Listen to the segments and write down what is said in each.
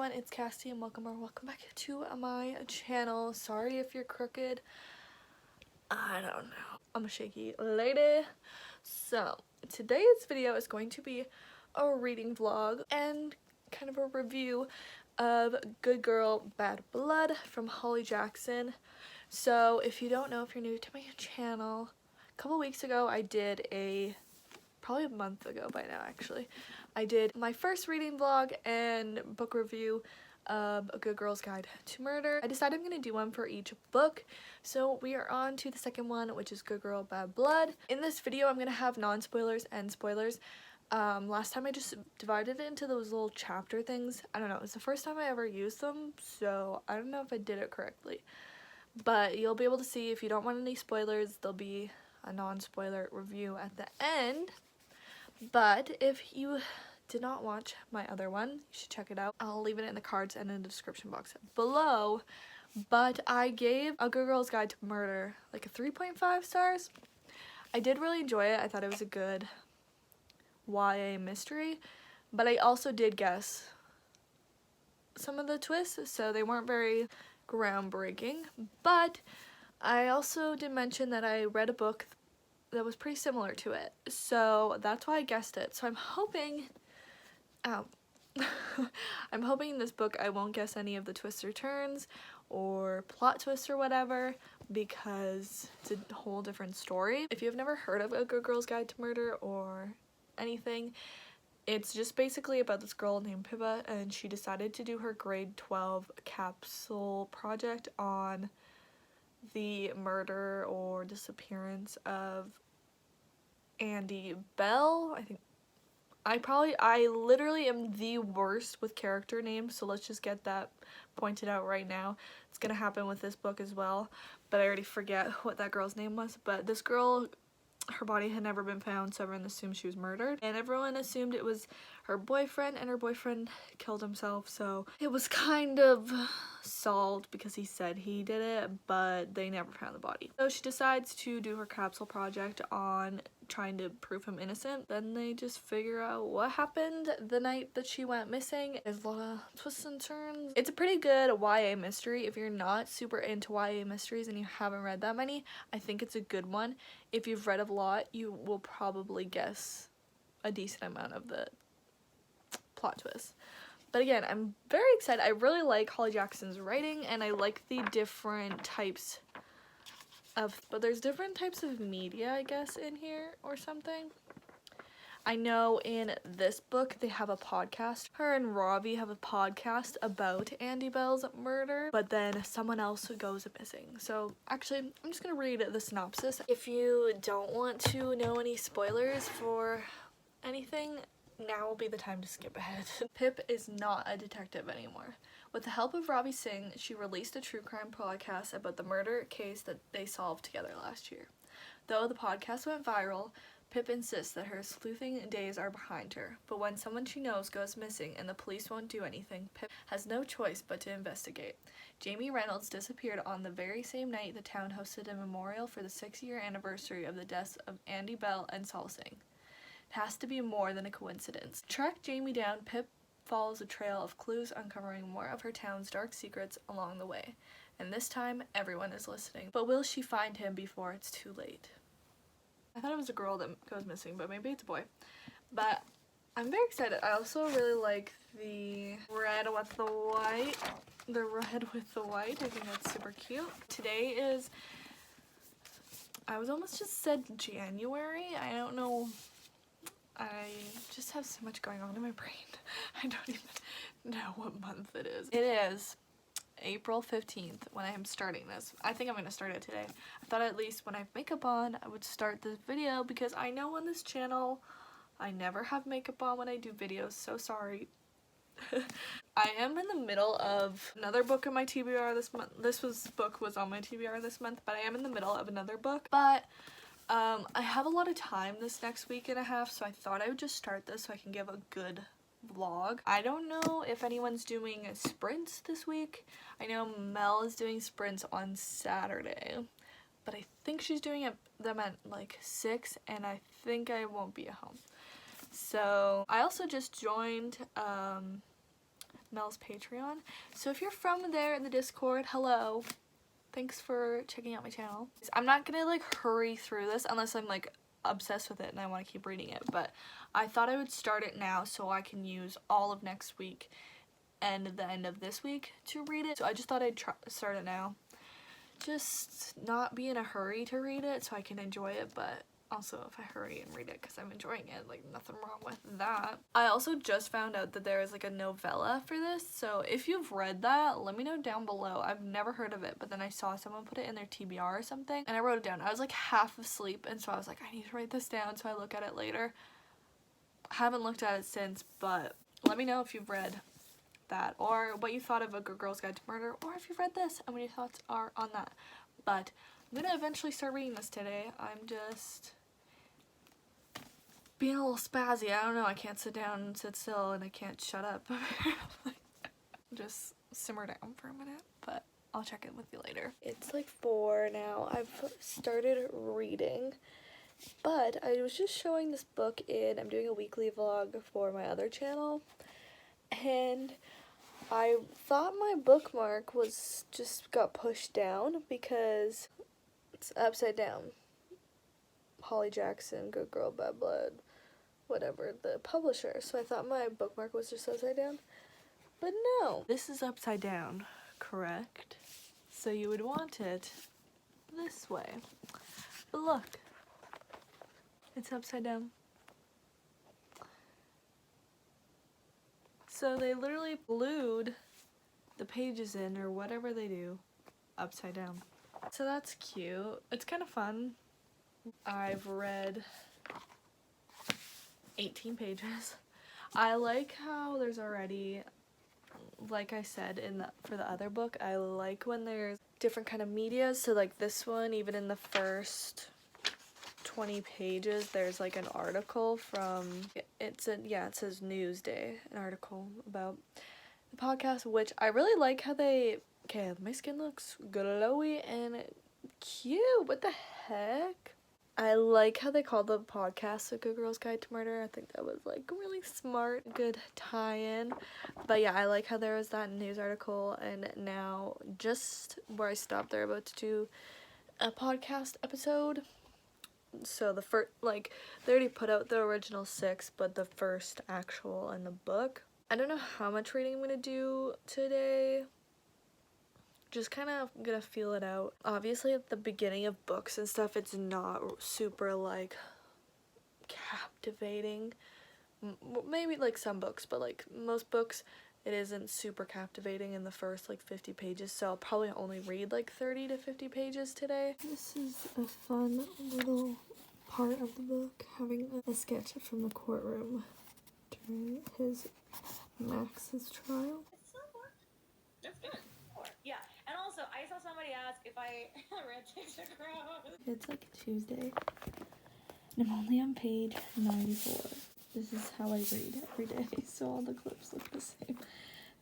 everyone, it's Cassie and welcome back to my channel. Sorry if you're crooked. I don't know. I'm a shaky lady. So today's video is going to be a reading vlog and kind of a review of Good Girl Bad Blood from Holly Jackson. So if you don't know, if you're new to my channel, a couple weeks ago I did probably a month ago by now actually, I did my first reading vlog and book review of A Good Girl's Guide to Murder. I decided I'm going to do one for each book, so we are on to the second one, which is Good Girl Bad Blood. In this video I'm going to have non-spoilers and spoilers. Last time I just divided it into those little chapter things. I don't know, it's the first time I ever used them, so I don't know if I did it correctly. But you'll be able to see if you don't want any spoilers, there'll be a non-spoiler review at the end. But if you did not watch my other one, you should check it out. I'll leave it in the cards and in the description box below. But I gave A Good Girl's Guide to Murder like a 3.5 stars. I did really enjoy it. I thought it was a good YA mystery, but I also did guess some of the twists, so they weren't very groundbreaking. But I also did mention that I read a book that was pretty similar to it, so that's why I guessed it. So I'm hoping I'm hoping in this book I won't guess any of the twists or turns or plot twists or whatever, because it's a whole different story. If you've never heard of A Good Girl's Guide to Murder or anything, it's just basically about this girl named Pippa, and she decided to do her grade 12 capsule project on the murder or disappearance of Andie Bell. I literally am the worst with character names, so let's just get that pointed out right now. It's gonna happen with this book as well, but I already forget what that girl's name was. But this girl, her body had never been found, so everyone assumed she was murdered, and everyone assumed it was her boyfriend, and her boyfriend killed himself, so it was kind of solved because he said he did it, but they never found the body. So she decides to do her capsule project on trying to prove him innocent. Then they just figure out what happened the night that she went missing. There's a lot of twists and turns. It's a pretty good YA mystery. If you're not super into YA mysteries and you haven't read that many, I think it's a good one. If you've read a lot, you will probably guess a decent amount of the plot twists. But again, I'm very excited. I really like Holly Jackson's writing, and I like the different types but there's different types of media, I guess, in here or something. I know in this book they have a podcast. Her and Ravi have a podcast about Andie Bell's murder, but then someone else goes missing. So actually, I'm just gonna read the synopsis. If you don't want to know any spoilers for anything, now will be the time to skip ahead. Pip is not a detective anymore. With the help of Ravi Singh, she released a true crime podcast about the murder case that they solved together last year. Though the podcast went viral, Pip insists that her sleuthing days are behind her, but when someone she knows goes missing and the police won't do anything, Pip has no choice but to investigate. Jamie Reynolds disappeared on the very same night the town hosted a memorial for the 6-year anniversary of the deaths of Andie Bell and Saul Singh. It has to be more than a coincidence. To track Jamie down, Pip follows a trail of clues, uncovering more of her town's dark secrets along the way. And this time, everyone is listening. But will she find him before it's too late? I thought it was a girl that goes missing, but maybe it's a boy. But I'm very excited. I also really like the red with the white. I think that's super cute. Today is, I was almost just said January. I don't know. I just have so much going on in my brain. I don't even know what month it is. It is April 15th when I am starting this. I think I'm going to start it today. I thought at least when I have makeup on, I would start this video, because I know on this channel, I never have makeup on when I do videos, so sorry. I am in the middle of another book in my TBR this month. Book was on my TBR this month, but I am in the middle of another book. But I have a lot of time this next week and a half, so I thought I would just start this so I can give a good vlog. I don't know if anyone's doing sprints this week. I know Mel is doing sprints on Saturday, but I think she's doing them at like 6, and I think I won't be at home. So I also just joined Mel's Patreon. So if you're from there in the Discord, hello. Thanks for checking out my channel. I'm not gonna like hurry through this unless I'm like obsessed with it and I want to keep reading it, but I thought I would start it now so I can use all of next week and the end of this week to read it. So I just thought I'd start it now. Just not be in a hurry to read it so I can enjoy it, but also if I hurry and read it because I'm enjoying it, like nothing wrong with that. I also just found out that there is like a novella for this, so if you've read that, let me know down below. I've never heard of it, but then I saw someone put it in their TBR or something and I wrote it down. I was like half asleep and so I was like, I need to write this down so I look at it later. I haven't looked at it since, but let me know if you've read that or what you thought of A Good Girl's Guide to Murder, or if you've read this and what your thoughts are on that. But I'm gonna eventually start reading this today. I'm just being a little spazzy. I don't know, I can't sit down and sit still and I can't shut up. Just simmer down for a minute, but I'll check in with you later. It's like 4 now. I've started reading, but I was just showing this book I'm doing a weekly vlog for my other channel, and I thought my bookmark was just got pushed down because it's upside down. Holly Jackson, Good Girl, Bad Blood, whatever, the publisher. So I thought my bookmark was just upside down, but no. This is upside down, correct? So you would want it this way. But look, it's upside down. So they literally glued the pages in, or whatever they do, upside down. So that's cute. It's kind of fun. I've read 18 pages. I like how there's already, like I said for the other book, I like when there's different kind of media. So like this one, even in the first 20 pages, there's like an article from, it says Newsday, an article about the podcast, which I really like how they, okay, my skin looks glowy and cute. What the heck? I like how they called the podcast A Good Girl's Guide to Murder. I think that was like really smart, good tie-in. But yeah, I like how there was that news article, and now just where I stopped, they're about to do a podcast episode. So the first, like, they already put out the original 6, but the first actual in the book. I don't know how much reading I'm gonna do today. Just kind of gonna feel it out. Obviously at the beginning of books and stuff, it's not super like captivating. Maybe like some books, but like most books, it isn't super captivating in the first like 50 pages, so I'll probably only read like 30 to 50 pages today. This is a fun little part of the book, having a sketch from the courtroom during Max's trial. That's good. Yeah, and also I saw somebody ask if I read TikTok. It's like Tuesday, and I'm only on page 94. This is how I read every day, so all the clips look the same.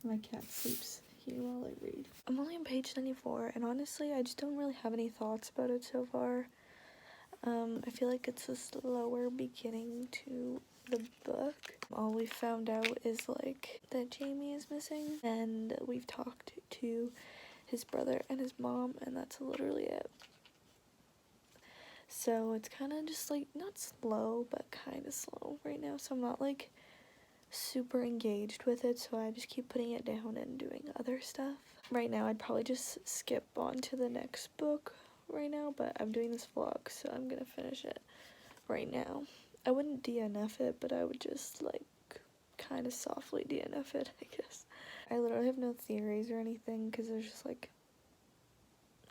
My cat sleeps here while I read. I'm only on page 94, and honestly, I just don't really have any thoughts about it so far. I feel like it's a slower beginning to the book. All we found out is like that Jamie is missing, and we've talked to his brother and his mom, and that's literally it. So it's kind of just like not slow, but kind of slow right now, so I'm not like super engaged with it, so I just keep putting it down and doing other stuff. Right now I'd probably just skip on to the next book right now, but I'm doing this vlog, so I'm gonna finish it right now. I wouldn't DNF it, but I would just like kind of softly DNF it, I guess. I literally have no theories or anything because there's just like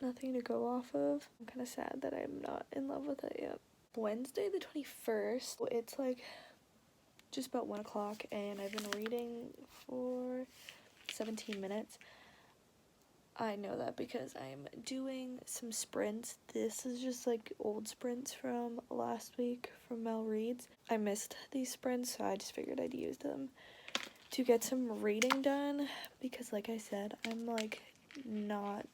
nothing to go off of. I'm kind of sad that I'm not in love with it yet. Wednesday the 21st, it's like just about 1 o'clock, and I've been reading for 17 minutes. I know that because I'm doing some sprints. This is just like old sprints from last week from Mel Reads. I missed these sprints, so I just figured I'd use them to get some reading done, because like I said, I'm like not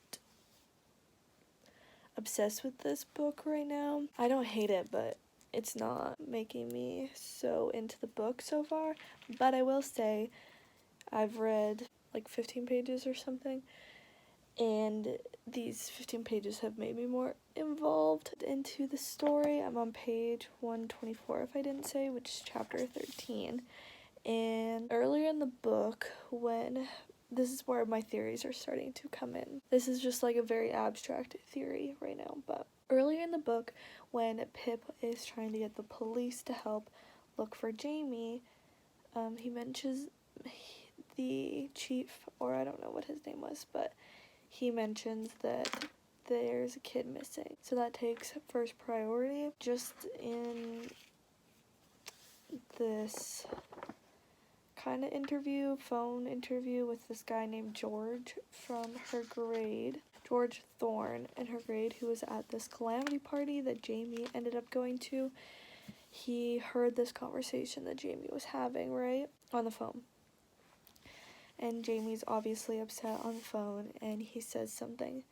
obsessed with this book right now. I don't hate it, but it's not making me so into the book so far. But I will say I've read like 15 pages or something. And these 15 pages have made me more involved into the story. I'm on page 124, if I didn't say, which is chapter 13. And earlier in the book, this is where my theories are starting to come in. This is just like a very abstract theory right now, but earlier in the book, when Pip is trying to get the police to help look for Jamie, he mentions the chief, or I don't know what his name was, but he mentions that there's a kid missing. So that takes first priority. Just in this kind of phone interview with this guy named George from her grade, George Thorne in her grade, who was at this calamity party that Jamie ended up going to. He heard this conversation that Jamie was having, right, on the phone. And Jamie's obviously upset on the phone, and he says something,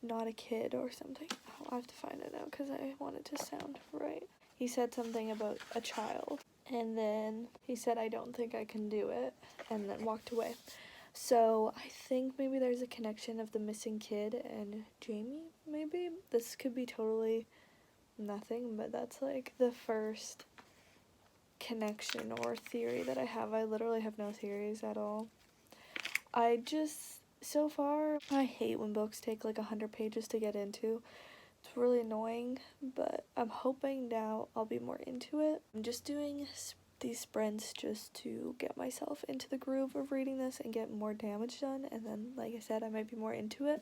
not a kid or something. I'll have to find it now because I want it to sound right. He said something about a child, and then he said, "I don't think I can do it," and then walked away. So I think maybe there's a connection of the missing kid and Jamie, maybe. This could be totally nothing, but that's like the first connection or theory that I have. I literally have no theories at all. So far, I hate when books take like 100 pages to get into. It's really annoying, but I'm hoping now I'll be more into it. I'm just doing these sprints just to get myself into the groove of reading this and get more damage done, and then, like I said, I might be more into it.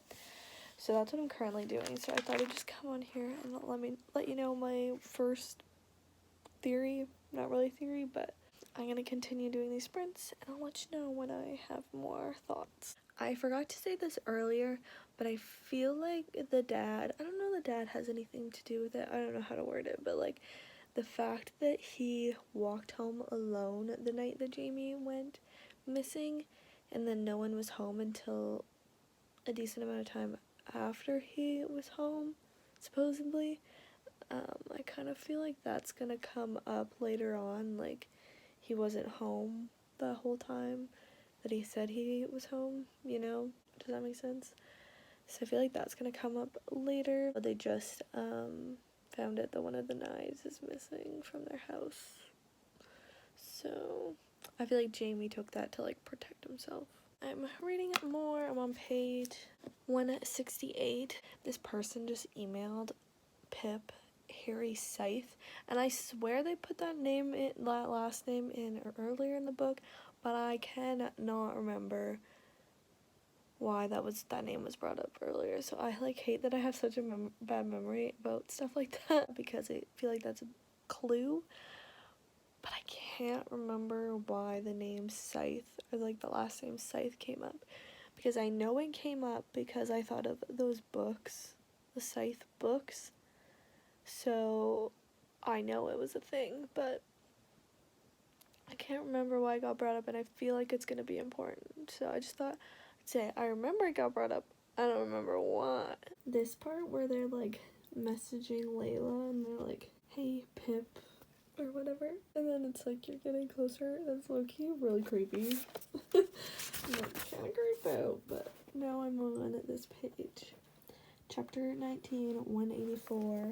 So that's what I'm currently doing. So I thought I'd just come on here and let you know my first theory. Not really theory, but I'm gonna continue doing these sprints, and I'll let you know when I have more thoughts. I forgot to say this earlier, but I feel like I don't know the dad has anything to do with it. I don't know how to word it, but like the fact that he walked home alone the night that Jamie went missing, and then no one was home until a decent amount of time after he was home, supposedly. I kind of feel like that's gonna come up later on, like he wasn't home the whole time that he said he was home, you know? Does that make sense? So I feel like that's gonna come up later. They just found out that one of the knives is missing from their house. So I feel like Jamie took that to like protect himself. I'm reading it more. I'm on page 168. This person just emailed Pip Harry Scythe, and I swear they put that last name in earlier in the book, but I cannot remember why that name was brought up earlier. So I like hate that I have such a bad memory about stuff like that, because I feel like that's a clue, but I can't remember why the name Scythe, or like the last name Scythe, came up, because I know it came up because I thought of those books, the Scythe books. So I know it was a thing, but I can't remember why it got brought up, and I feel like it's gonna be important. So I just thought I'd say I remember it got brought up. I don't remember why. This part where they're like messaging Layla and they're like, "Hey Pip," or whatever, and then it's like you're getting closer. That's low-key really creepy. I'm like kind of creeped out, but now I'm on this page. Chapter 19, 184.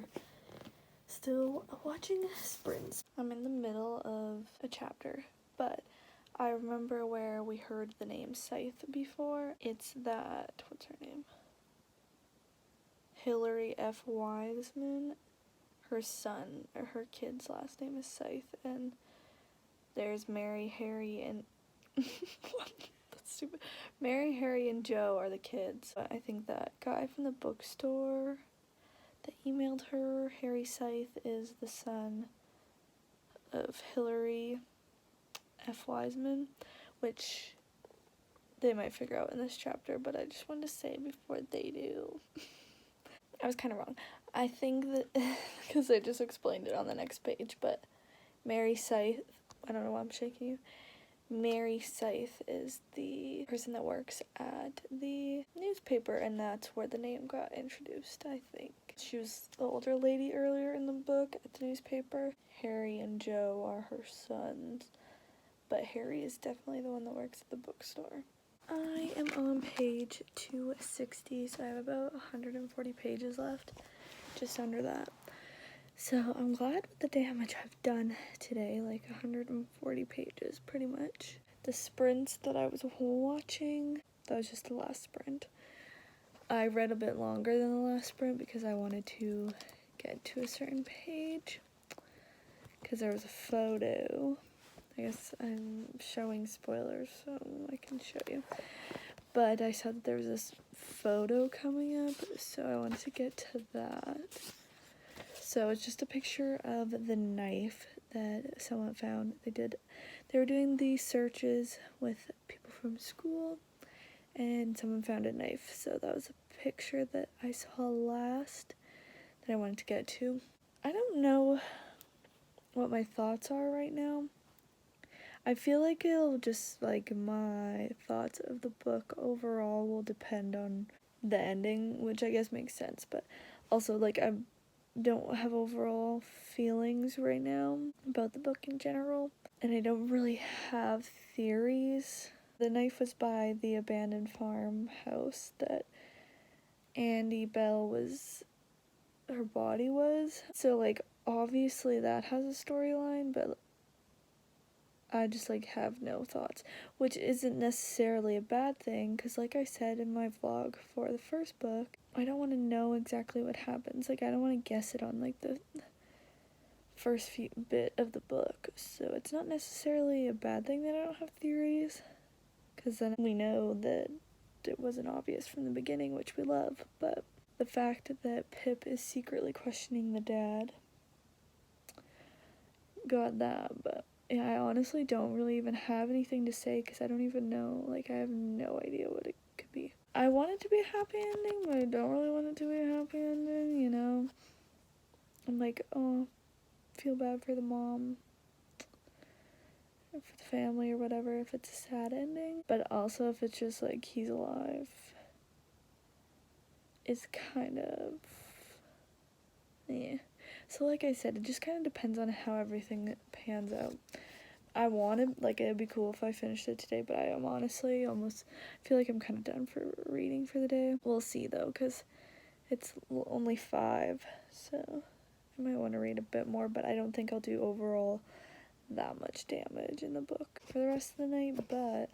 Still watching sprints. I'm in the middle of a chapter, but I remember where we heard the name Scythe before. It's that, what's her name? Hillary F. Wiseman. Her son, or her kid's last name is Scythe, and there's Mary, Harry, and that's stupid. Mary, Harry, and Joe are the kids. I think that guy from the bookstore that emailed her, Harry Scythe, is the son of Hillary F. Wiseman, which they might figure out in this chapter, but I just wanted to say before they do. I was kind of wrong. I think that, because I just explained it on the next page, but Mary Scythe, I don't know why I'm shaking you. Mary Scythe is the person that works at the newspaper, and that's where the name got introduced, I think. She was the older lady earlier in the book at the newspaper. Harry and Joe are her sons, but Harry is definitely the one that works at the bookstore. I am on page 260, so I have about 140 pages left, just under that. So I'm glad with the damage I've done today, like 140 pages pretty much. The sprints that I was watching, that was just the last sprint. I read a bit longer than the last sprint because I wanted to get to a certain page, because there was a photo. I guess I'm showing spoilers, so I can show you. But I saw that there was this photo coming up, so I wanted to get to that. So it's just a picture of the knife that someone found. They were doing these searches with people from school, and someone found a knife. So that was a picture that I saw last that I wanted to get to. I don't know what my thoughts are right now. I feel like it'll just, like, my thoughts of the book overall will depend on the ending, which I guess makes sense, but also, like, I don't have overall feelings right now about the book in general, and I don't really have theories. The knife was by the abandoned farmhouse that Andy Bell her body was, so, like, obviously that has a storyline, but I just, like, have no thoughts, which isn't necessarily a bad thing, because like I said in my vlog for the first book, I don't want to know exactly what happens. Like, I don't want to guess it on, like, the first few bit of the book, so it's not necessarily a bad thing that I don't have theories, because then we know that it wasn't obvious from the beginning, which we love. But the fact that Pip is secretly questioning the dad, got that. But yeah, I honestly don't really even have anything to say, because I don't even know, like, I have no idea what it could be. I want it to be a happy ending, but I don't really want it to be a happy ending, you know? I'm like, oh, feel bad for the mom, or for the family or whatever, if it's a sad ending. But also if it's just like he's alive, it's kind of, yeah. So like I said, it just kind of depends on how everything pans out. I wanted, like, it'd be cool if I finished it today, but I am honestly almost feel like I'm kind of done for reading for the day. We'll see though, because it's only 5, so I might want to read a bit more, but I don't think I'll do overall that much damage in the book for the rest of the night, but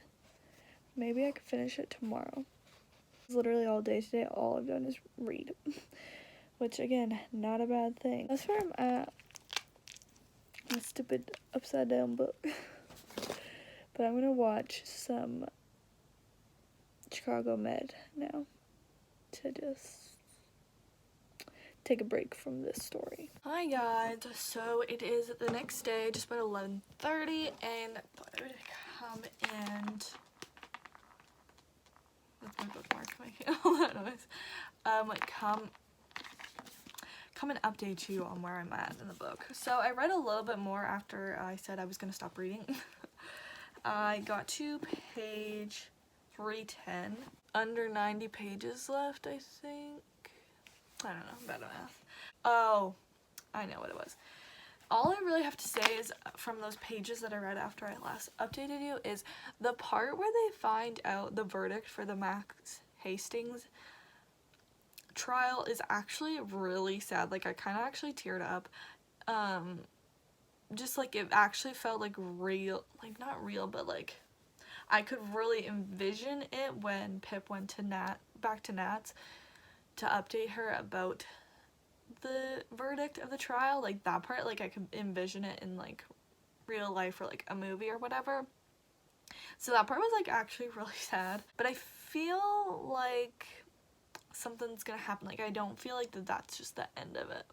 maybe I could finish it tomorrow. It's literally all day today, all I've done is read, which again, not a bad thing. That's where I'm at. A stupid upside down book. But I'm gonna watch some Chicago Med now to just take a break from this story. Hi guys, so it is the next day, just about 11:30, and I thought I would come and that's my bookmark making all that noise. Come and update you on where I'm at in the book. So I read a little bit more after I said I was gonna stop reading. I got to page 310. Under 90 pages left, I think. I don't know, bad math. Oh, I know what it was. All I really have to say is, from those pages that I read after I last updated you, is the part where they find out the verdict for the Max Hastings trial is actually really sad. Like, I kind of actually teared up. Just, like, it actually felt, like, real, like, not real, but, like, I could really envision it when Pip went to back to Nat's to update her about the verdict of the trial. Like, that part, like, I could envision it in, like, real life or, like, a movie or whatever. So that part was, like, actually really sad. But I feel like something's gonna happen. Like, I don't feel like that's just the end of it.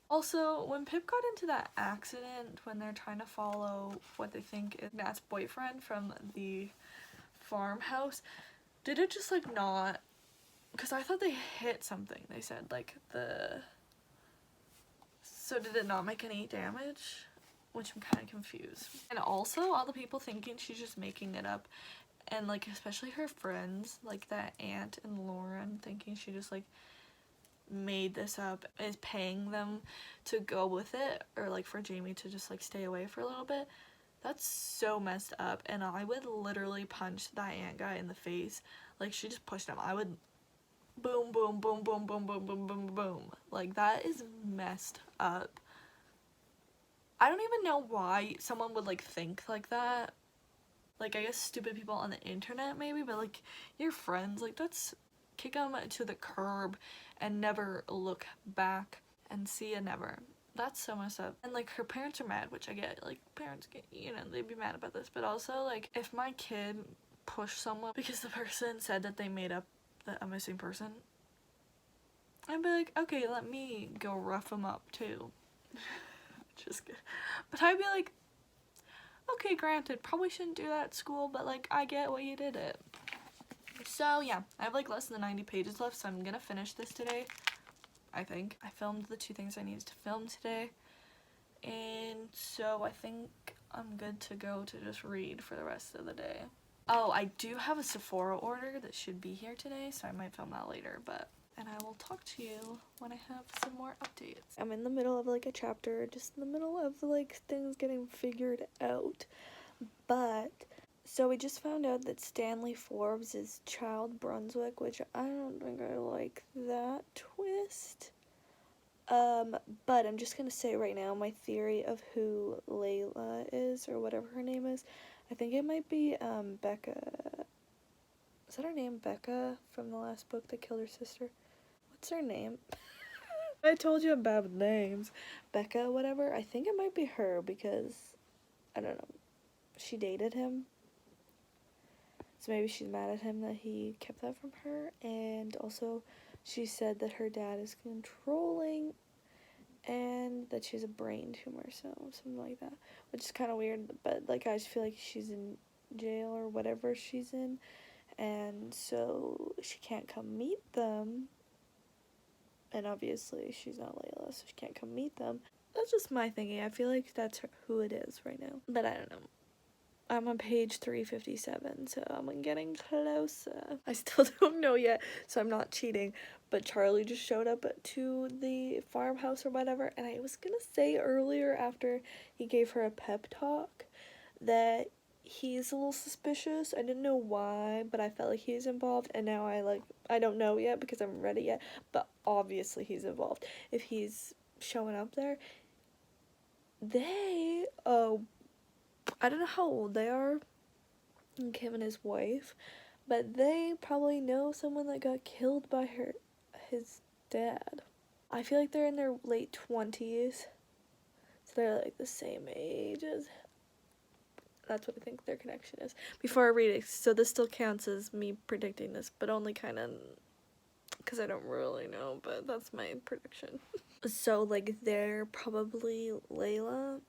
Also, when Pip got into that accident, when they're trying to follow what they think is Nat's boyfriend from the farmhouse, did it just, like, not, because I thought they hit something, they said, like, so did it not make any damage? Which I'm kind of confused. And also, all the people thinking she's just making it up, and, like, especially her friends, like that aunt and Lauren, thinking she just, like, made this up, is paying them to go with it, or, like, for Jamie to just, like, stay away for a little bit. That's so messed up, and I would literally punch that ant guy in the face. Like, she just pushed him. I would boom, boom, boom, boom, boom, boom, boom, boom, boom. Like, that is messed up. I don't even know why someone would, like, think like that. Like, I guess stupid people on the internet, maybe, but, like, your friends, like, that's... kick them to the curb and never look back and see ya never. That's so messed up. And, like, her parents are mad, which I get. Like, parents get, you know, they'd be mad about this. But also, like, if my kid pushed someone because the person said that they made up a missing person, I'd be like, okay, let me go rough them up, too. Just kidding. But I'd be like, okay, granted, probably shouldn't do that at school, but, like, I get why you did it. So, yeah, I have, like, less than 90 pages left, so I'm gonna finish this today, I think. I filmed the 2 things I needed to film today, and so I think I'm good to go to just read for the rest of the day. Oh, I do have a Sephora order that should be here today, so I might film that later, and I will talk to you when I have some more updates. I'm in the middle of, like, a chapter, just in the middle of, like, things getting figured out, but... so we just found out that Stanley Forbes is Child Brunswick, which I don't think I like that twist. But I'm just gonna say right now my theory of who Layla is, or whatever her name is. I think it might be, Becca. Is that her name, Becca, from the last book that killed her sister? What's her name? I told you I'm bad with names. Becca, whatever. I think it might be her because, I don't know, she dated him. So maybe she's mad at him that he kept that from her. And also, she said that her dad is controlling and that she has a brain tumor, so something like that. Which is kind of weird, but, like, I just feel like she's in jail or whatever she's in. And so she can't come meet them. And obviously, she's not Layla, so she can't come meet them. That's just my thinking. I feel like that's who it is right now. But I don't know. I'm on page 357, so I'm getting closer. I still don't know yet, so I'm not cheating. But Charlie just showed up to the farmhouse or whatever, and I was gonna say earlier after he gave her a pep talk that he's a little suspicious. I didn't know why, but I felt like he was involved, and now I don't know yet because I haven't read it yet, but obviously he's involved. If he's showing up there, I don't know how old they are, Kim and his wife, but they probably know someone that got killed by his dad. I feel like they're in their late 20s, so they're, like, the same age as... that's what I think their connection is. Before I read it, so this still counts as me predicting this, but only kind of... because I don't really know, but that's my prediction. So, like, they're probably Layla,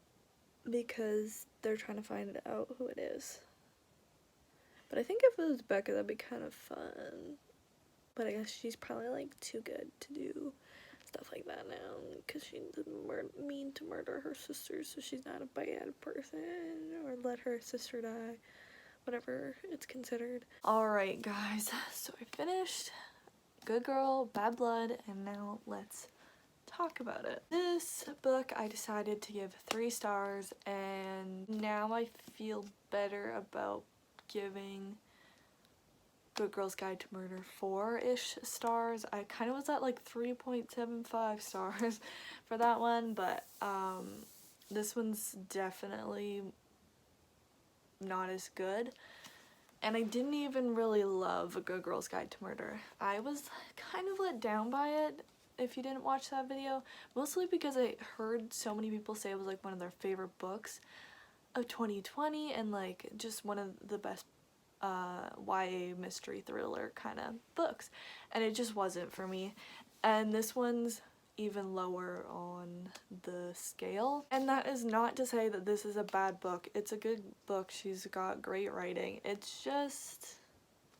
because they're trying to find out who it is. But I think if it was Becca, that'd be kind of fun. But I guess she's probably, like, too good to do stuff like that now, because she didn't mean to murder her sister, so she's not a bad person, or let her sister die, whatever it's considered. Alright, guys, so I finished Good Girl, Bad Blood, and now let's talk about it. This book I decided to give 3 stars, and now I feel better about giving Good Girl's Guide to Murder 4-ish stars. I kind of was at like 3.75 stars for that one, but this one's definitely not as good. And I didn't even really love A Good Girl's Guide to Murder. I was kind of let down by it, if you didn't watch that video, mostly because I heard so many people say it was like one of their favorite books of 2020 and like just one of the best YA mystery thriller kind of books, and it just wasn't for me. And this one's even lower on the scale, and that is not to say that this is a bad book. It's a good book. She's got great writing. It's just,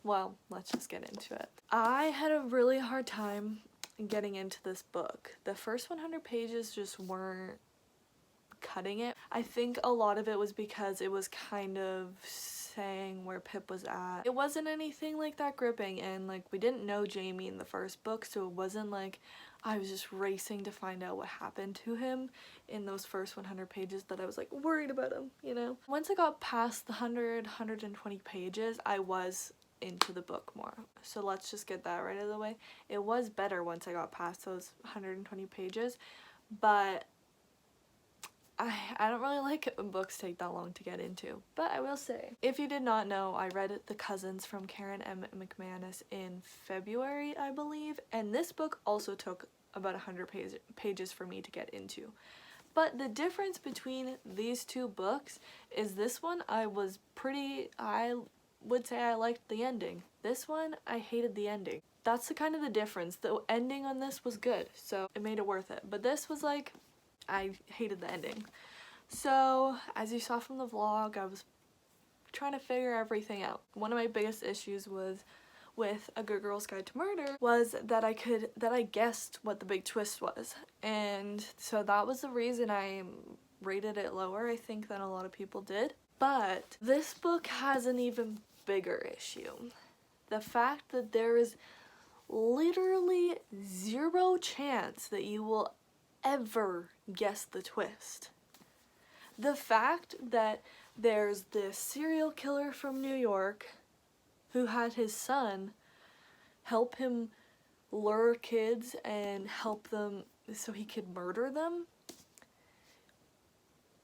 well, let's just get into it. I had a really hard time getting into this book. The first 100 pages just weren't cutting it. I think a lot of it was because it was kind of saying where Pip was at. It wasn't anything like that gripping, and like we didn't know Jamie in the first book, so it wasn't like I was just racing to find out what happened to him in those first 100 pages that I was like worried about him, you know? Once I got past the 120 pages, I was into the book more. So let's just get that right out of the way. It was better once I got past those 120 pages, but I don't really like it when books take that long to get into. But I will say, if you did not know, I read The Cousins from Karen M. McManus in February, I believe, and this book also took about 100 pages for me to get into. But the difference between these two books is this one I would say I liked the ending. This one, I hated the ending. That's the difference. The ending on this was good, so it made it worth it. But this was like, I hated the ending. So, as you saw from the vlog, I was trying to figure everything out. One of my biggest issues was with A Good Girl's Guide to Murder was that I guessed what the big twist was. And so that was the reason I rated it lower, I think, than a lot of people did. But this book has an even bigger issue. The fact that there is literally zero chance that you will ever guess the twist. The fact that there's this serial killer from New York who had his son help him lure kids and help them so he could murder them,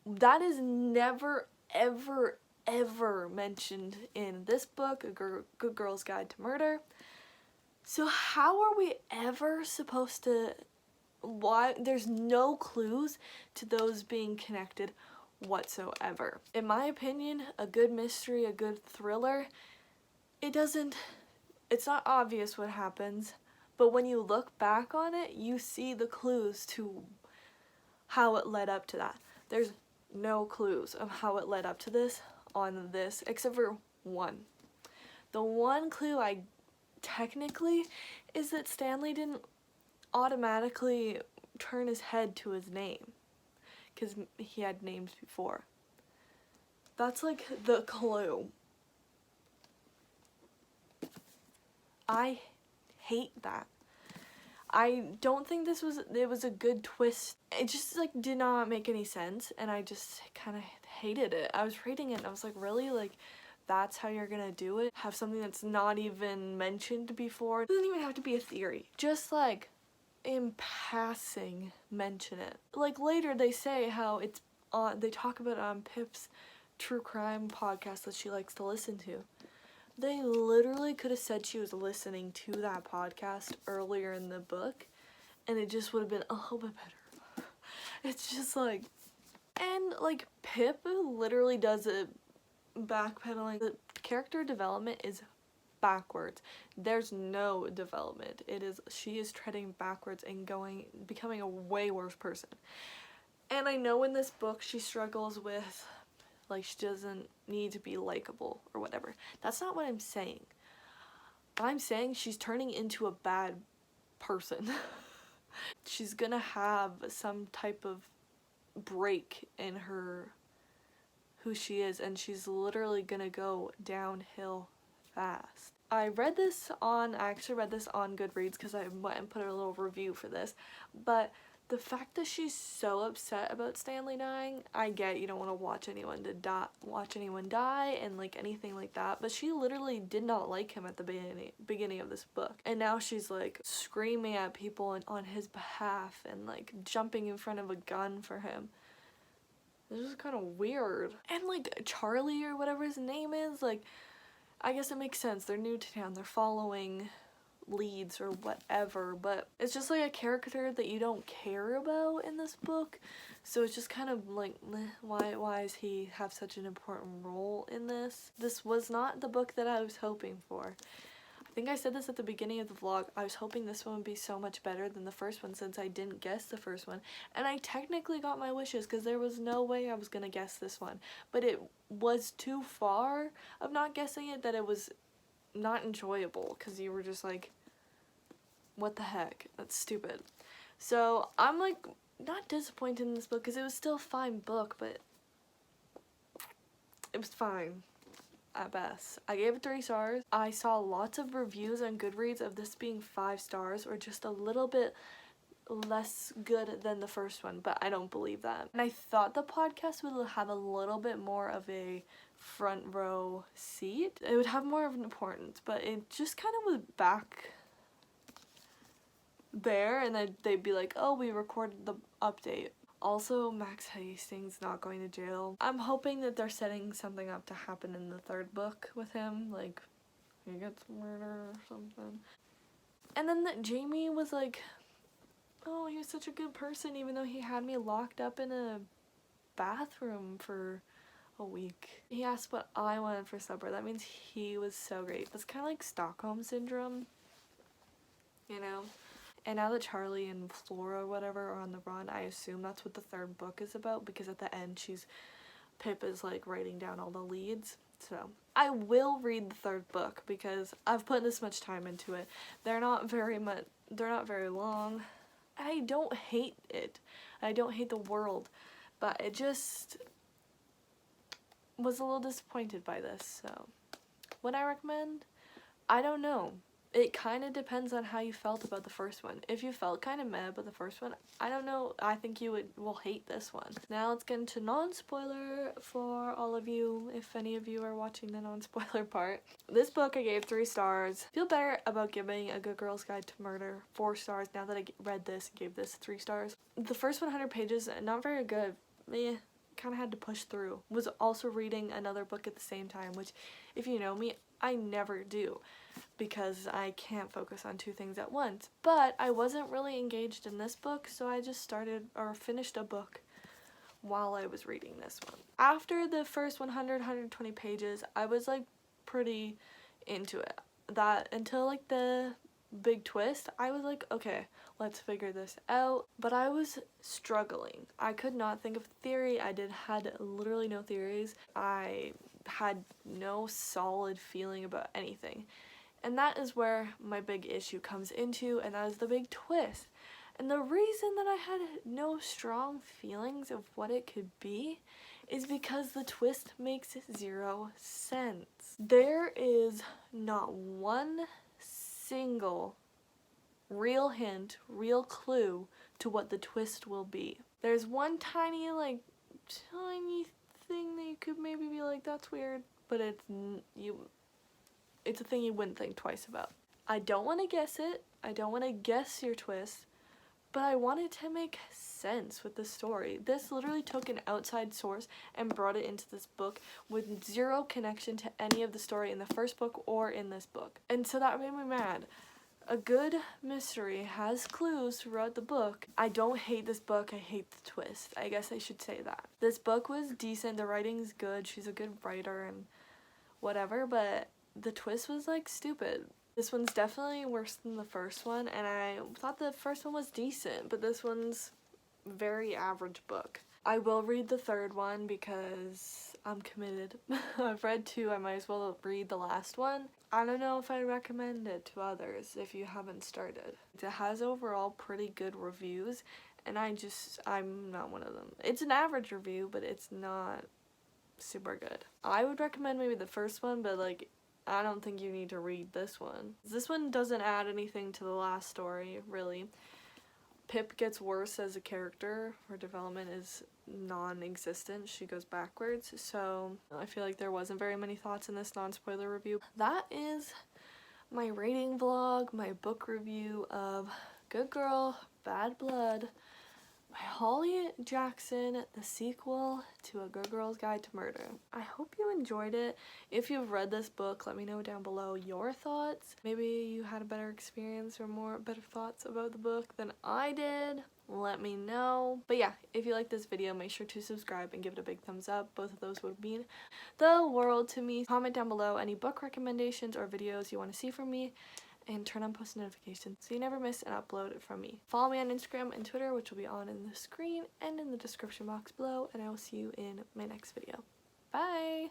that is never, ever, ever mentioned in this book, A Good Girl's Guide to Murder. So how are we ever supposed to... Why? There's no clues to those being connected whatsoever. In my opinion, a good mystery, a good thriller, it's not obvious what happens, but when you look back on it, you see the clues to how it led up to that. There's no clues of how it led up to this on this, except for one. The one clue technically is that Stanley didn't automatically turn his head to his name because he had names before. That's like the clue. I hate that. I don't think it was a good twist. It just like did not make any sense, and I just kind of hated it. I was reading it and I was like, really? Like, that's how you're gonna do it? Have something that's not even mentioned before? It doesn't even have to be a theory. Just like in passing mention it. Like later they say how it's on, they talk about it on Pip's true crime podcast that she likes to listen to. They literally could have said she was listening to that podcast earlier in the book and it just would have been a little bit better. It's just like, and like Pip literally does it backpedaling. The character development is backwards. There's no development. She is treading backwards and becoming a way worse person. And I know in this book she struggles with, like, she doesn't need to be likable or whatever. That's not what I'm saying. I'm saying she's turning into a bad person. She's gonna have some type of break in who she is, and she's literally gonna go downhill fast. I actually read this on Goodreads because I went and put a little review for this, but the fact that she's so upset about Stanley dying, I get you don't want to watch anyone die and like anything like that, but she literally did not like him at the beginning of this book, and now she's like screaming at people on his behalf and like jumping in front of a gun for him. This is kind of weird. And like Charlie or whatever his name is, like, I guess it makes sense. They're new to town. They're following leads or whatever, but it's just like a character that you don't care about in this book. So it's just kind of like, why does he have such an important role in this? This was not the book that I was hoping for. I think I said this at the beginning of the vlog. I was hoping this one would be so much better than the first one since I didn't guess the first one. And I technically got my wishes because there was no way I was gonna guess this one. But it was too far of not guessing it that it was not enjoyable because you were just like, what the heck? That's stupid. So I'm like not disappointed in this book because it was still a fine book, but it was fine at best. I gave it 3 stars. I saw lots of reviews on Goodreads of this being 5 stars or just a little bit less good than the first one, but I don't believe that. And I thought the podcast would have a little bit more of a front row seat. It would have more of an importance, but it just kind of was back there, and they'd be like, oh, we recorded the update. Also, Max Hastings not going to jail. I'm hoping that they're setting something up to happen in the third book with him, like he gets murdered or something. And then Jamie was like, oh, he was such a good person even though he had me locked up in a bathroom for a week. He asked what I wanted for supper. That means he was so great. That's kind of like Stockholm Syndrome, you know? And now that Charlie and Flora or whatever are on the run, I assume that's what the third book is about, because at the end Pip is like writing down all the leads. So I will read the third book because I've put this much time into it. They're not very long. I don't hate it. I don't hate the world, but it just was a little disappointed by this. So would I recommend? I don't know. It kind of depends on how you felt about the first one. If you felt kind of mad about the first one, I don't know, I think you will hate this one. Now let's get into non-spoiler for all of you, if any of you are watching the non-spoiler part. This book I gave 3 stars. Feel better about giving A Good Girl's Guide to Murder 4 stars now that I read this and gave this 3 stars. The first 100 pages, not very good. Kind of had to push through. Was also reading another book at the same time, which if you know me, I never do because I can't focus on 2 things at once. But I wasn't really engaged in this book, so I just finished a book while I was reading this one. After the first 120 pages, I was like pretty into it. That until like the big twist, I was like, okay, let's figure this out. But I was struggling. I could not think of a theory. I had literally no theories. I had no solid feeling about anything. And that is where my big issue comes into, and that is the big twist. And the reason that I had no strong feelings of what it could be is because the twist makes 0 sense. There is not one single real hint, real clue to what the twist will be. There's one tiny thing that you could maybe be like, that's weird, but it's a thing you wouldn't think twice about. I don't want to guess it. I don't want to guess your twist, but I want it to make sense with the story. This literally took an outside source and brought it into this book with 0 connection to any of the story in the first book or in this book. And so that made me mad. A good mystery has clues throughout the book. I don't hate this book, I hate the twist. I guess I should say that. This book was decent, the writing's good, she's a good writer and whatever, but the twist was like stupid. This one's definitely worse than the first one, and I thought the first one was decent, but this one's very average book. I will read the third one because I'm committed. I've read 2, I might as well read the last one. I don't know if I recommend it to others if you haven't started. It has overall pretty good reviews, and I'm not one of them. It's an average review, but it's not super good. I would recommend maybe the first one, but like, I don't think you need to read this one. This one doesn't add anything to the last story, really. Pip gets worse as a character. Her development is non-existent. She goes backwards. So I feel like there wasn't very many thoughts in this non-spoiler review. That is my rating vlog, my book review of Good Girl, Bad Blood by Holly Jackson, the sequel to A Good Girl's Guide to Murder. I hope you enjoyed it. If you've read this book, let me know down below your thoughts. Maybe you had a better experience or better thoughts about the book than I did. Let me know. But yeah, if you like this video, make sure to subscribe and give it a big thumbs up. Both of those would mean the world to me. Comment down below any book recommendations or videos you want to see from me, and turn on post notifications so you never miss an upload from me. Follow me on Instagram and Twitter, which will be on in the screen and in the description box below, and I will see you in my next video. Bye!